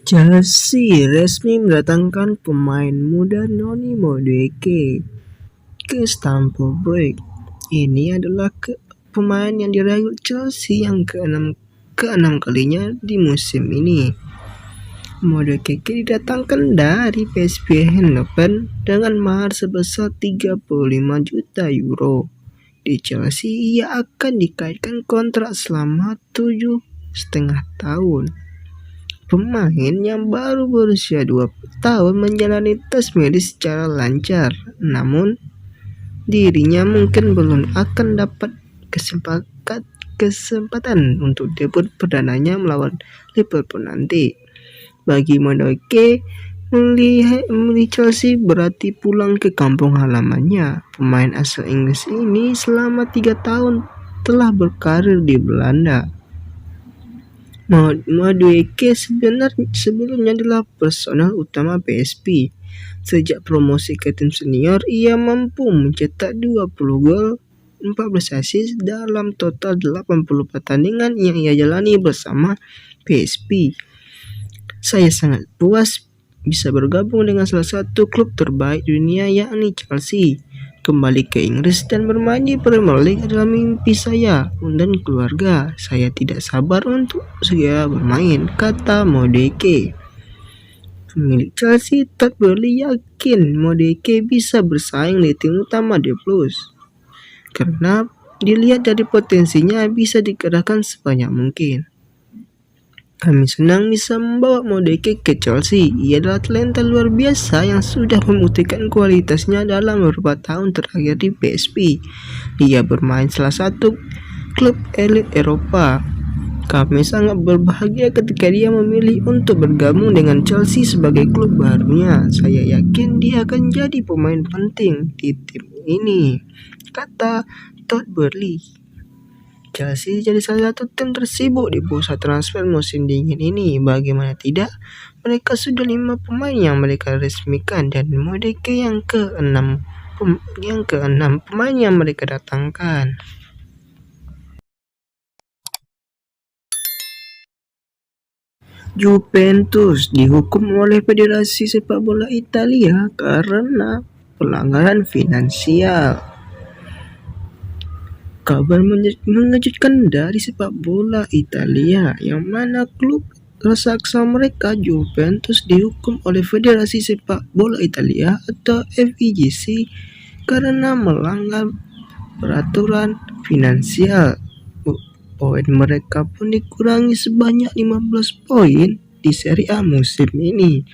Chelsea resmi mendatangkan pemain muda Noni Madueke ke Stamford Bridge. Ini adalah pemain yang dirayu Chelsea yang keenam kalinya di musim ini. Madueke didatangkan dari PSV Eindhoven dengan mahar sebesar 35 juta euro. Di Chelsea, ia akan dikaitkan kontrak selama 7,5 tahun. Pemain yang baru berusia 20 tahun menjalani tes medis secara lancar, namun dirinya mungkin belum akan dapat kesempatan untuk debut perdananya melawan Liverpool nanti. Bagi Madueke, memilih Chelsea berarti pulang ke kampung halamannya. Pemain asal Inggris ini selama 3 tahun telah berkarir di Belanda. Madueke sebelumnya adalah personel utama PSV. Sejak promosi ke tim senior, ia mampu mencetak 20 gol, 14 assist dalam total 80 pertandingan yang ia jalani bersama PSV. Saya sangat puas bisa bergabung dengan salah satu klub terbaik dunia, yakni Chelsea. Kembali ke Inggris dan bermain di Premier League adalah mimpi saya dan keluarga. Saya tidak sabar untuk segera bermain, kata Madueke. Pemilik Chelsea, Todd Boehly, yakin Madueke bisa bersaing di tim utama The Blues karena dilihat dari potensinya bisa dikerahkan sebanyak mungkin. Kami senang bisa membawa Madueke ke Chelsea. Ia adalah talenta luar biasa yang sudah membuktikan kualitasnya dalam beberapa tahun terakhir di PSV. Dia bermain salah satu klub elit Eropa. Kami sangat berbahagia ketika dia memilih untuk bergabung dengan Chelsea sebagai klub barunya. Saya yakin dia akan jadi pemain penting di tim ini, kata Todd Boehly. Chelsea jadi salah satu tim tersibuk di bursa transfer musim dingin ini. Bagaimana tidak, mereka sudah 5 pemain yang mereka resmikan dan Madueke yang ke-6 pemain yang mereka datangkan. Juventus dihukum oleh Federasi Sepak Bola Italia karena pelanggaran finansial. Kabar mengejutkan dari sepak bola Italia, yang mana klub raksasa mereka Juventus dihukum oleh Federasi Sepak Bola Italia atau FIGC karena melanggar peraturan finansial. Poin mereka pun dikurangi sebanyak 15 poin di Serie A musim ini.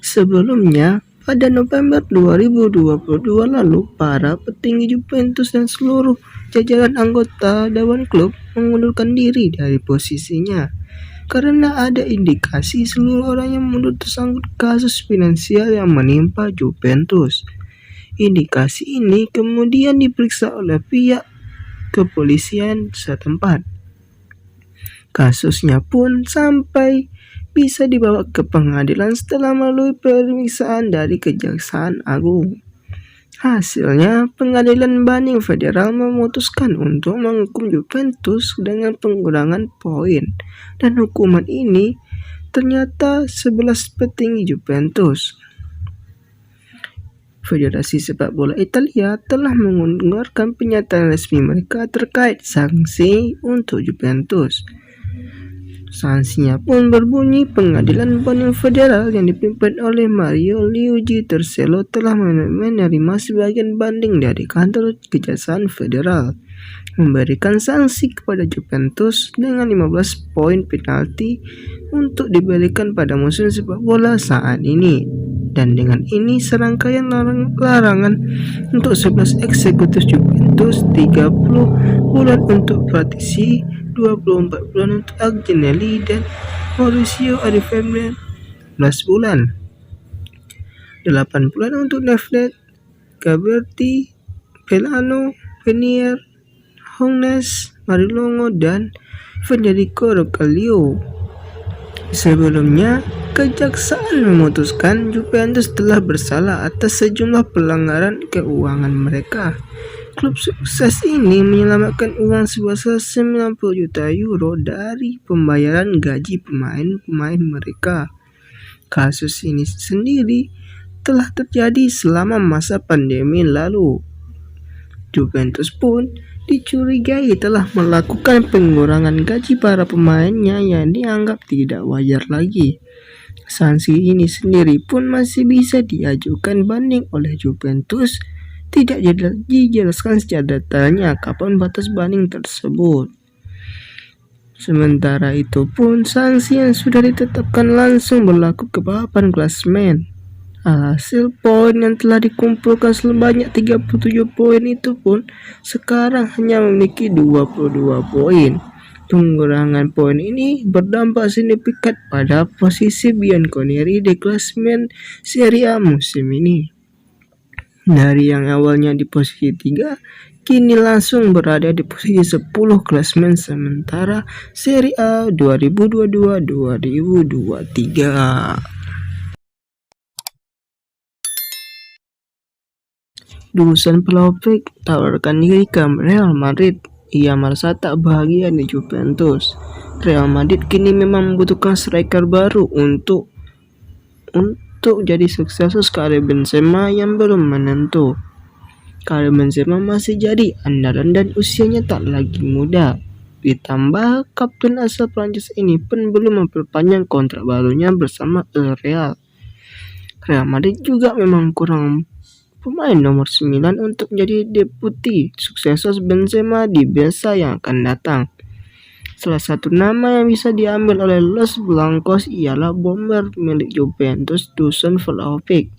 Sebelumnya, pada November 2022 lalu, para petinggi Juventus dan seluruh jajaran anggota Dewan Klub mengundurkan diri dari posisinya karena ada indikasi seluruh orang yang mundur tersangkut kasus finansial yang menimpa Juventus. Indikasi ini kemudian diperiksa oleh pihak kepolisian setempat. Kasusnya pun sampai bisa dibawa ke pengadilan setelah melalui pemeriksaan dari Kejaksaan Agung. Hasilnya, pengadilan banding federal memutuskan untuk menghukum Juventus dengan pengurangan poin, dan hukuman ini ternyata 11 petinggi Juventus. Federasi Sepak Bola Italia telah mengeluarkan pernyataan resmi mereka terkait sanksi untuk Juventus. Sanksinya pun berbunyi pengadilan banding federal yang dipimpin oleh Mario Luigi Tercelo telah menerima sebagian banding dari kantor Kejaksaan Federal, memberikan sanksi kepada Juventus dengan 15 poin penalti untuk diberikan pada musim sepak bola saat ini. Dan dengan ini serangkaian larangan untuk 11 eksekutif Juventus, 30 bulan untuk Fratesi, 24 bulan untuk Agnelli dan Mauricio Arrivabene, 11 bulan, 8 bulan untuk Nedved, Gaberti, Pelano, Venier, Hongnes, Marilongo, dan Federico Roccalio. Sebelumnya, Kejaksaan memutuskan Juventus telah bersalah atas sejumlah pelanggaran keuangan mereka. Klub sukses ini menyelamatkan uang sebesar 90 juta euro dari pembayaran gaji pemain-pemain mereka. Kasus ini sendiri telah terjadi selama masa pandemi lalu. Juventus pun dicurigai telah melakukan pengurangan gaji para pemainnya yang dianggap tidak wajar lagi. Sanksi ini sendiri pun masih bisa diajukan banding oleh Juventus. Tidak dijelaskan secara detailnya kapan batas banding tersebut. Sementara itu pun sanksi yang sudah ditetapkan langsung berlaku ke papan klasemen. Hasil poin yang telah dikumpulkan sebanyak 37 poin itu pun sekarang hanya memiliki 22 poin. Pengurangan poin ini berdampak signifikan pada posisi Bianconeri di klasemen Serie A musim ini. Dari yang awalnya di posisi 3, kini langsung berada di posisi 10 klasemen sementara Serie A 2022-2023. Dusan Vlahovic tawarkan diri ke Real Madrid. Ia merasa tak bahagia di Juventus. Real Madrid kini memang membutuhkan striker baru untuk jadi suksesor Karim Benzema yang belum menentu. Karim Benzema masih jadi andalan dan usianya tak lagi muda. Ditambah kapten asal Prancis ini pun belum memperpanjang kontrak barunya bersama Real. Real Madrid juga memang kurang pemain nomor 9 untuk menjadi deputi suksesor Benzema di Barca yang akan datang. Salah satu nama yang bisa diambil oleh Los Blancos ialah bomber milik Juventus Dusan Vlahovic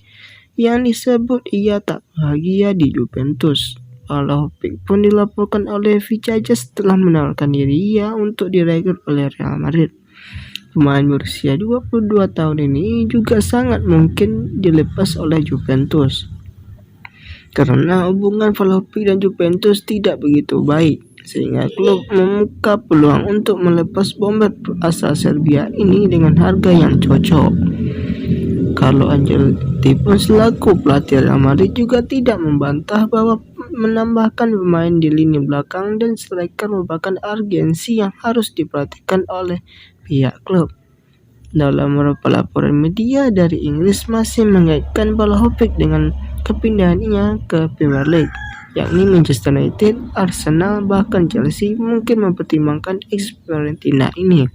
yang disebut ia tak bahagia di Juventus. Vlahovic pun dilaporkan oleh Vicajas setelah menawarkan diri ia untuk direkrut oleh Real Madrid. Pemain berusia 22 tahun ini juga sangat mungkin dilepas oleh Juventus karena hubungan Vlahovic dan Juventus tidak begitu baik, sehingga klub membuka peluang untuk melepas bomber asal Serbia ini dengan harga yang cocok. Carlo Ancelotti pun selaku pelatih Real Madrid juga tidak membantah bahwa menambahkan pemain di lini belakang dan striker merupakan urgensi yang harus diperhatikan oleh pihak klub. Dalam beberapa laporan media dari Inggris masih mengaitkan Vlahovic dengan kepindahannya ke Premier League, yakni Manchester United, Arsenal, bahkan Chelsea mungkin mempertimbangkan ex Fiorentina ini.